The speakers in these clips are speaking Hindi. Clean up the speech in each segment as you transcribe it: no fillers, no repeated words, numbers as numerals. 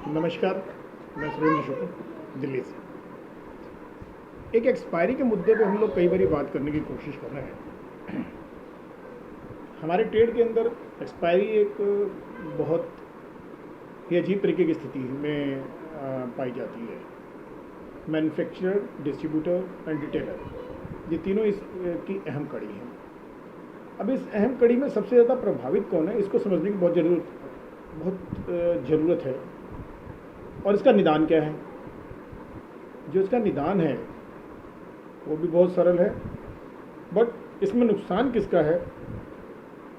नमस्कार, मैं सुरेंद्र शुक्ल दिल्ली से। एक एक्सपायरी के मुद्दे पे हम लोग कई बार बात करने की कोशिश कर रहे हैं। हमारे ट्रेड के अंदर एक्सपायरी एक बहुत ही अजीब तरीके की स्थिति में पाई जाती है। मैन्युफैक्चरर, डिस्ट्रीब्यूटर एंड रिटेलर, ये तीनों इसकी अहम कड़ी हैं। अब इस अहम कड़ी में सबसे ज़्यादा प्रभावित कौन है, इसको समझने की बहुत ज़रूरत है। और इसका निदान क्या है? जो इसका निदान है वो भी बहुत सरल है, बट इसमें नुकसान किसका है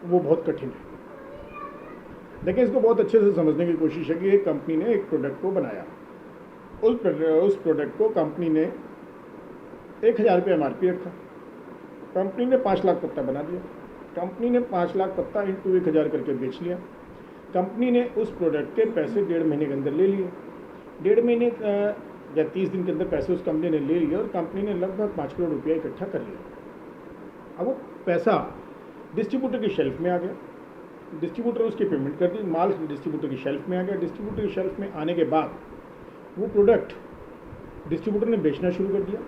वो बहुत कठिन है। देखिए, इसको बहुत अच्छे से समझने की कोशिश है कि एक कंपनी ने एक प्रोडक्ट को बनाया। उस प्रोडक्ट को कंपनी ने 1000 रुपये MRP रखा। कंपनी ने 5 लाख पत्ता बना दिया। कंपनी ने 5 लाख पत्ता इंटू 1000 करके बेच लिया। कंपनी ने उस प्रोडक्ट के पैसे 1.5 महीने के अंदर ले लिए। 1.5 महीने या 30 दिन के अंदर पैसे उस कंपनी ने ले लिए और कंपनी ने लगभग 5 करोड़ रुपया इकट्ठा कर लिया। अब वो पैसा डिस्ट्रीब्यूटर की शेल्फ में आ गया। डिस्ट्रीब्यूटर उसकी पेमेंट कर दी, माल डिस्ट्रीब्यूटर की शेल्फ में आ गया। डिस्ट्रीब्यूटर की शेल्फ में आने के बाद वो प्रोडक्ट डिस्ट्रीब्यूटर ने बेचना शुरू कर दिया।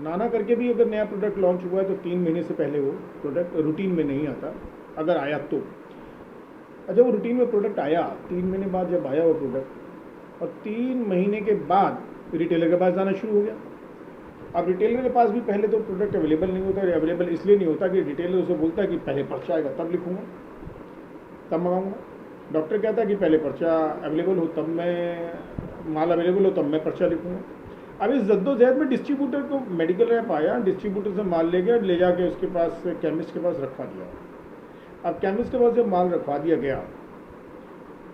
नाना करके भी अगर नया प्रोडक्ट लॉन्च हुआ है तो 3 महीने से पहले वो प्रोडक्ट रूटीन में नहीं आता, अगर आया तो। जब वो रूटीन में प्रोडक्ट आया, 3 महीने बाद जब आया वो प्रोडक्ट, और 3 महीने के बाद रिटेलर के पास जाना शुरू हो गया। अब रिटेलर के पास भी पहले तो प्रोडक्ट अवेलेबल नहीं होता। अवेलेबल इसलिए नहीं होता कि रिटेलर उसे बोलता है कि पहले पर्चा आएगा तब लिखूँगा, तब मंगाऊँगा। डॉक्टर कहता है कि पहले पर्चा अवेलेबल हो तब मैं माल अवेलेबल हो तब मैं पर्चा लिखूँगा। अब इस जद्दोजहद में डिस्ट्रीब्यूटर को मेडिकल रैप आया, डिस्ट्रीब्यूटर से माल ले गया, ले जाके उसके पास केमिस्ट के पास रखवा दिया। अब केमिस्ट के पास जब माल रखवा दिया गया,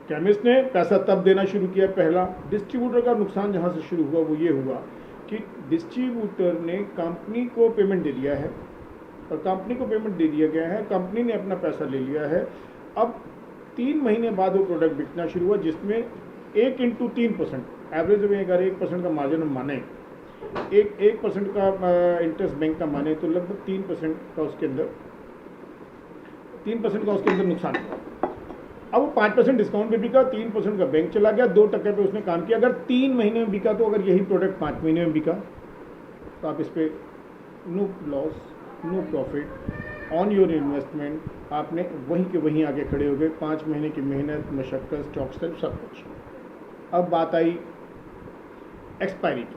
केमिस्ट ने पैसा तब देना शुरू किया। पहला डिस्ट्रीब्यूटर का नुकसान जहाँ से शुरू हुआ वो ये हुआ कि डिस्ट्रीब्यूटर ने कंपनी को पेमेंट दे दिया है, और कंपनी को पेमेंट दे दिया गया है, कंपनी ने अपना पैसा ले लिया है। अब 3 महीने बाद वो प्रोडक्ट बिकना शुरू हुआ, जिसमें 1 × 3% एवरेज में, अगर 1% का मार्जिन हम माने, 1% का इंटरेस्ट बैंक का माने, तो लगभग 3% का उसके अंदर 3% का उसके अंदर नुकसान हुआ। अब वो 5% डिस्काउंट पे बिका, 3% का बैंक चला गया, 2% पे उसने काम किया। अगर 3 महीने में बिका, तो अगर यही प्रोडक्ट 5 महीने में बिका तो आप इस पर no loss, no profit on your investment, आपने वहीं के वहीं आगे खड़े हो गए। 5 महीने की मेहनत, मशक्क़त, स्टॉक सेल, सब कुछ। अब बात आई एक्सपायरी की।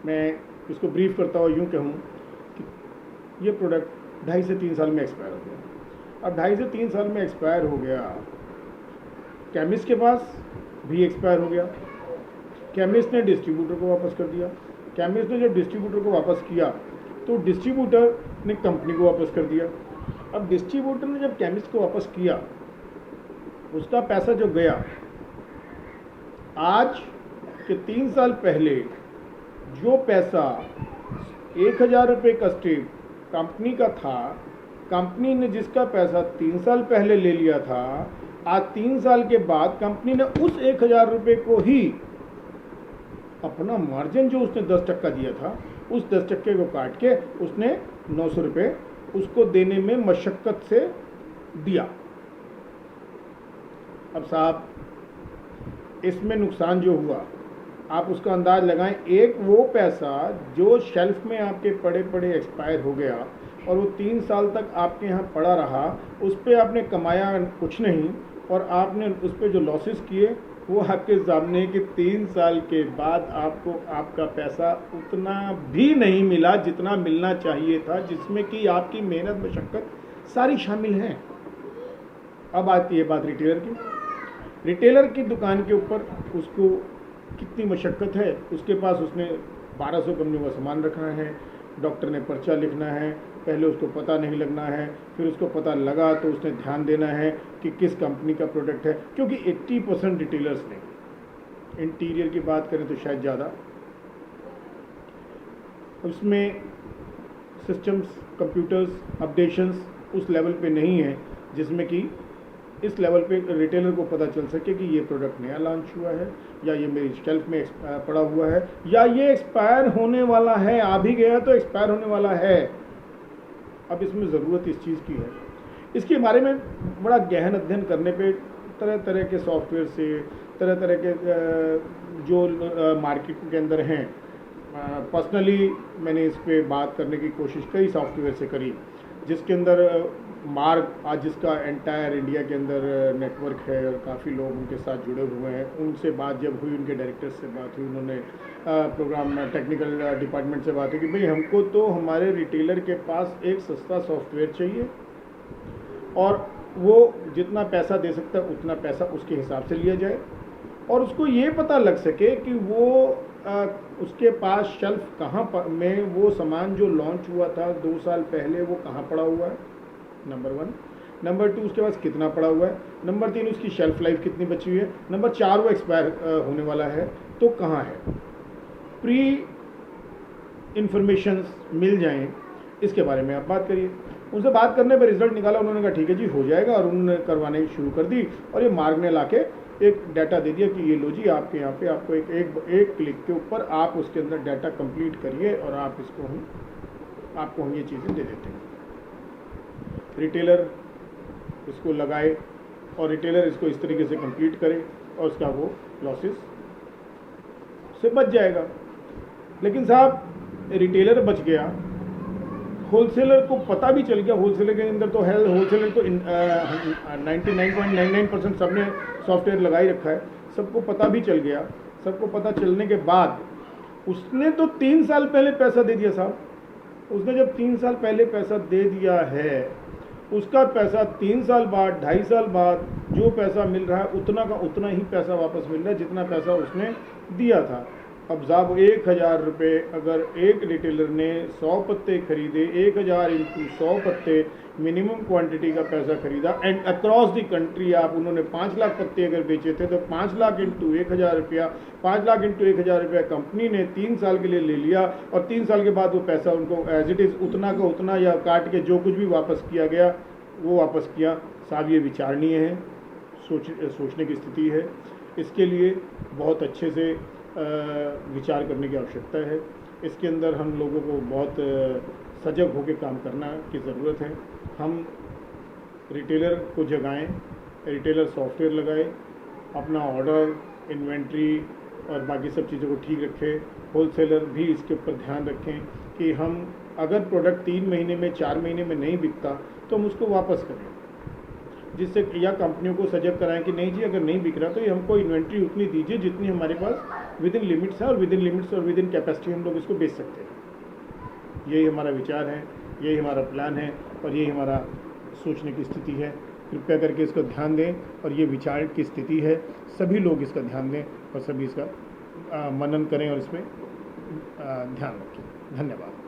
मैं इसको ब्रीफ करता हुआ यूँ कहूँ कि ये प्रोडक्ट 2.5 से 3 साल में एक्सपायर हो गया। अब 2.5 से 3 साल में एक्सपायर हो गया, केमिस्ट के पास भी एक्सपायर हो गया। केमिस्ट ने डिस्ट्रीब्यूटर को वापस कर दिया। केमिस्ट ने जब डिस्ट्रीब्यूटर को वापस किया तो डिस्ट्रीब्यूटर ने कंपनी को वापस कर दिया। अब डिस्ट्रीब्यूटर ने जब केमिस्ट को वापस किया, उसका पैसा जो गया, आज के 3 साल पहले जो पैसा 1000 रुपये का स्ट्रिप कंपनी का था, कंपनी ने जिसका पैसा 3 साल पहले ले लिया था, आज 3 साल के बाद कंपनी ने उस 1000 रुपये को ही अपना मार्जिन जो उसने 10% दिया था, उस 10% को काट के उसने 900 रुपये उसको देने में मशक्क़त से दिया। अब साहब, इसमें नुकसान जो हुआ आप उसका अंदाज़ लगाएं। एक वो पैसा जो शेल्फ में आपके पड़े पड़े एक्सपायर हो गया और वो 3 साल तक आपके यहाँ पड़ा रहा, उस पर आपने कमाया कुछ नहीं, और आपने उस पर जो लॉसेस किए वो आपके सामने कि 3 साल के बाद आपको आपका पैसा उतना भी नहीं मिला जितना मिलना चाहिए था, जिसमें कि आपकी मेहनत, मशक्क़त सारी शामिल हैं। अब आती है बात रिटेलर की। रिटेलर की दुकान के ऊपर उसको कितनी मशक्क़त है, उसके पास उसने 1200 कंपनियों का सामान रखना है, डॉक्टर ने पर्चा लिखना है, पहले उसको पता नहीं लगना है, फिर उसको पता लगा तो उसने ध्यान देना है कि किस कंपनी का प्रोडक्ट है, क्योंकि 80% रिटेलर्स ने, इंटीरियर की बात करें तो शायद ज़्यादा, उसमें सिस्टम्स, कंप्यूटर्स, अपडेशंस उस लेवल पे नहीं है जिसमें कि इस लेवल पे रिटेलर को पता चल सके कि ये प्रोडक्ट नया लॉन्च हुआ है, या ये मेरी शेल्फ में पड़ा हुआ है, या ये एक्सपायर होने वाला है, आ भी गया तो एक्सपायर होने वाला है। अब इसमें ज़रूरत इस चीज़ की है, इसके बारे में बड़ा गहन अध्ययन करने पे तरह तरह के सॉफ्टवेयर से, तरह तरह के जो मार्केट के अंदर हैं। पर्सनली मैंने इस पे बात करने की कोशिश कई सॉफ्टवेयर से करी, जिसके अंदर मार्क आज जिसका एंटायर इंडिया के अंदर नेटवर्क है और काफ़ी लोग उनके साथ जुड़े हुए हैं। उनसे बात जब हुई, उनके डायरेक्टर्स से बात हुई, उन्होंने प्रोग्राम टेक्निकल डिपार्टमेंट से बात हुई कि भाई हमको तो हमारे रिटेलर के पास एक सस्ता सॉफ्टवेयर चाहिए और वो जितना पैसा दे सकता है उतना पैसा उसके हिसाब से लिया जाए और उसको ये पता लग सके कि वो उसके पास शेल्फ कहाँ पर में वो सामान जो लॉन्च हुआ था 2 साल पहले वो कहाँ पड़ा हुआ है, नंबर 1। नंबर 2 उसके पास कितना पड़ा हुआ है। नंबर 3 उसकी शेल्फ लाइफ कितनी बची हुई है। नंबर 4 वो एक्सपायर होने वाला है तो कहाँ है। प्री इंफॉर्मेशन मिल जाएं, इसके बारे में आप बात करिए। उनसे बात करने पर रिजल्ट निकाला, उन्होंने कहा ठीक है जी हो जाएगा और उन्होंने करवाने शुरू कर दी और ये मार्ग ने लाके एक डाटा दे दिया कि ये लो जी आपके यहाँ पे आपको एक क्लिक के ऊपर आप उसके अंदर डाटा कंप्लीट करिए और आप आपको हम ये चीज़ें दे देते हैं। रिटेलर इसको लगाए और रिटेलर इसको इस तरीके से कंप्लीट करे और उसका वो लॉसेस से बच जाएगा। लेकिन साहब रिटेलर बच गया, होलसेलर को पता भी चल गया। होलसेलर के अंदर तो है, होलसेलर तो 99.99% सबने सॉफ्टवेयर लगा ही रखा है, सबको पता भी चल गया। सबको पता चलने के बाद उसने तो 3 साल पहले पैसा दे दिया साहब। उसने जब 3 साल पहले पैसा दे दिया है, उसका पैसा 3 साल बाद 2.5 साल बाद जो पैसा मिल रहा है उतना का उतना ही पैसा वापस मिल रहा है जितना पैसा उसने दिया था। अब साहब 1000 रुपये अगर एक रिटेलर ने 100 पत्ते खरीदे, 1000 × 100 पत्ते मिनिमम क्वांटिटी का पैसा खरीदा एंड अक्रॉस द कंट्री आप उन्होंने 5 लाख पत्ते अगर बेचे थे तो 5 लाख × 1000 रुपया, 5 लाख × 1000 रुपया कंपनी ने 3 साल के लिए ले लिया और 3 साल के बाद वो पैसा उनको एज इट इज़ उतना का उतना या काट के जो कुछ भी वापस किया गया वो वापस किया। साहब ये विचारणीय है, सोचने की स्थिति है। इसके लिए बहुत अच्छे से विचार करने की आवश्यकता है। इसके अंदर हम लोगों को बहुत सजग होकर काम करना की ज़रूरत है। हम रिटेलर को जगाएं, रिटेलर सॉफ्टवेयर लगाए, अपना ऑर्डर, इन्वेंट्री और बाकी सब चीज़ों को ठीक रखें। होलसेलर भी इसके ऊपर ध्यान रखें कि हम अगर प्रोडक्ट 3 महीने में 4 महीने में नहीं बिकता तो हम उसको वापस करें, जिससे या कंपनियों को सजग कराएं कि नहीं जी अगर नहीं बिक रहा तो ये हमको इन्वेंट्री उतनी दीजिए जितनी हमारे पास विद इन लिमिट्स है और विद इन लिमिट्स और विद इन कैपेसिटी हम लोग इसको बेच सकते हैं। यही हमारा विचार है, यही हमारा प्लान है और यही हमारा सोचने की स्थिति है। कृपया करके इसको ध्यान दें और ये विचार की स्थिति है, सभी लोग इसका ध्यान दें और सभी इसका मनन करें और इसमें ध्यान रखें। धन्यवाद।